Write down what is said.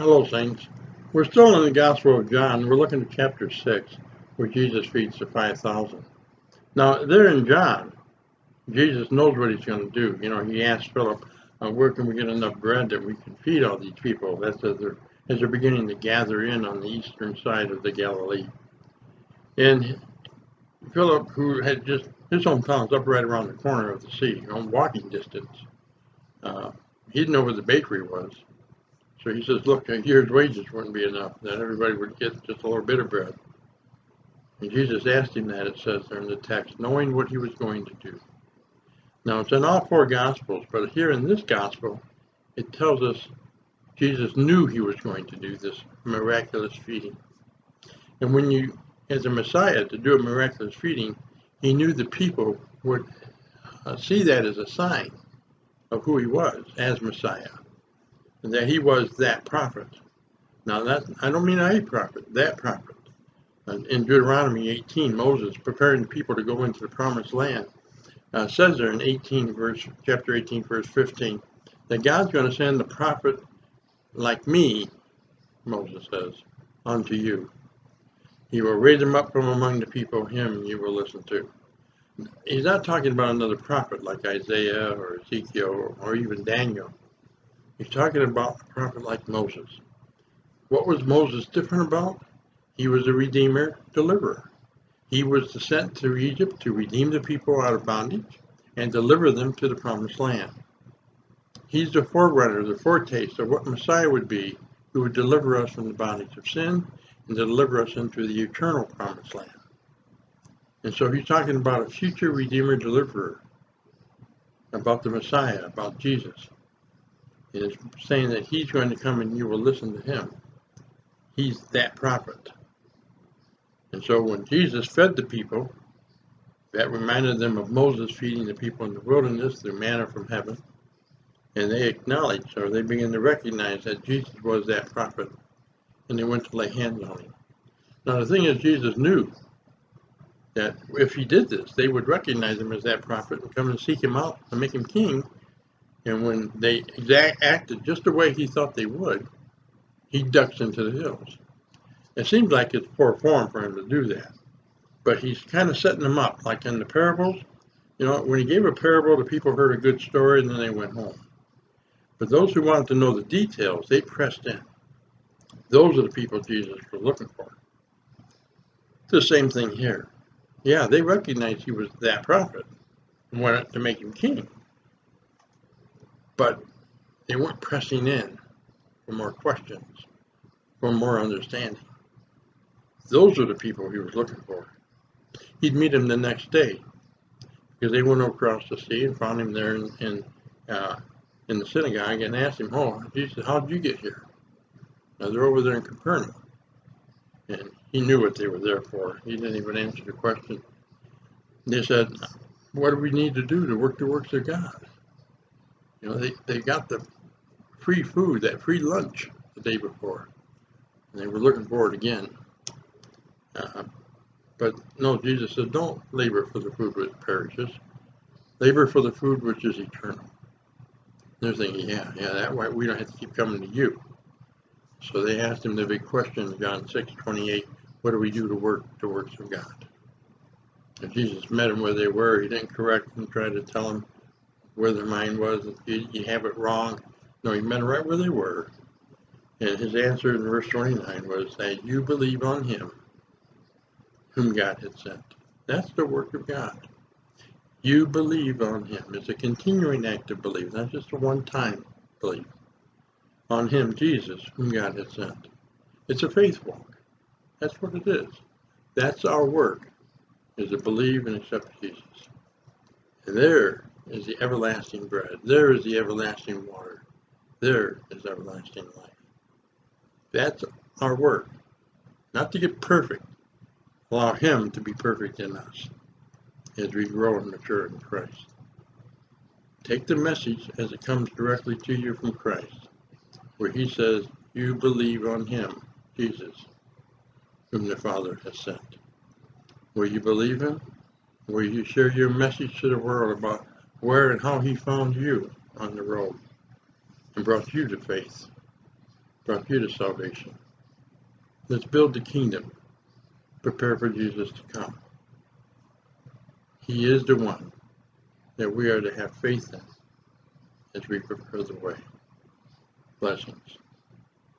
Hello, Saints. We're still in the Gospel of John. We're looking at chapter 6, where Jesus feeds the 5,000. Now, there in John, Jesus knows what he's going to do. He asked Philip, where can we get enough bread that we can feed all these people? That's as they're beginning to gather in on the eastern side of the Galilee. And Philip, who had just, his hometown's up right around the corner of the sea, walking distance. He didn't know where the bakery was. So he says, look, a year's wages wouldn't be enough, that everybody would get just a little bit of bread. And Jesus asked him that, it says there in the text, knowing what he was going to do. Now, it's in all four Gospels, but here in this Gospel, it tells us Jesus knew he was going to do this miraculous feeding. And when you, as a Messiah, to do a miraculous feeding, he knew the people would see that as a sign of who he was as Messiah. And that he was that prophet. Now, I don't mean a prophet, that prophet. In Deuteronomy 18, Moses preparing the people to go into the promised land, says there in chapter 18, verse 15, that God's going to send the prophet like me, Moses says, unto you. He will raise them up from among the people, him you will listen to. He's not talking about another prophet like Isaiah or Ezekiel or even Daniel. He's talking about a prophet like Moses. What was Moses different about? He was a redeemer, deliverer. He was sent to Egypt to redeem the people out of bondage and deliver them to the promised land. He's the forerunner, the foretaste of what Messiah would be, who would deliver us from the bondage of sin and deliver us into the eternal promised land. And so he's talking about a future redeemer, deliverer, about the Messiah, about Jesus. He is saying that he's going to come and you will listen to him. He's that prophet. And so when Jesus fed the people, that reminded them of Moses feeding the people in the wilderness through manna from heaven. And they acknowledged, or they began to recognize that Jesus was that prophet. And they went to lay hands on him. Now the thing is, Jesus knew that if he did this, they would recognize him as that prophet and come and seek him out and make him king. And when they acted just the way he thought they would, he ducks into the hills. It seems like it's poor form for him to do that. But he's kind of setting them up, like in the parables. When he gave a parable, the people heard a good story and then they went home. But those who wanted to know the details, they pressed in. Those are the people Jesus was looking for. It's the same thing here. Yeah, they recognized he was that prophet and wanted to make him king. But they weren't pressing in for more questions, for more understanding. Those are the people he was looking for. He'd meet him the next day because they went across the sea and found him there in the synagogue and asked him, "Oh, Jesus, how did you get here?" Now they're over there in Capernaum, and he knew what they were there for. He didn't even answer the question. They said, "What do we need to do to work the works of God?" They got the free food, that free lunch the day before, and they were looking for it again. But no, Jesus said, don't labor for the food which perishes. Labor for the food which is eternal. They're thinking, yeah, that way we don't have to keep coming to you. So they asked him the big question in John 6:28, what do we do to work the works of God? And Jesus met them where they were. He didn't correct them, try to tell them where their mind was. You have it wrong. No, he met them right where they were. And his answer in verse 29 was that you believe on him whom God had sent. That's the work of God. You believe on him. It's a continuing act of belief, not just a one-time belief. On him, Jesus, whom God had sent. It's a faith walk. That's what it is. That's our work, is to believe and accept Jesus. And there is the everlasting bread. There is the everlasting water. There is everlasting life. That's our work. Not to get perfect. Allow him to be perfect in us as we grow and mature in Christ. Take the message as it comes directly to you from Christ, where he says, you believe on him, Jesus, whom the Father has sent. Will you believe him? Will you share your message to the world about where and how he found you on the road and brought you to faith? brought you to salvation. Let's build the kingdom. Prepare for Jesus to come. He is the one that we are to have faith in as we prepare the way. Blessings.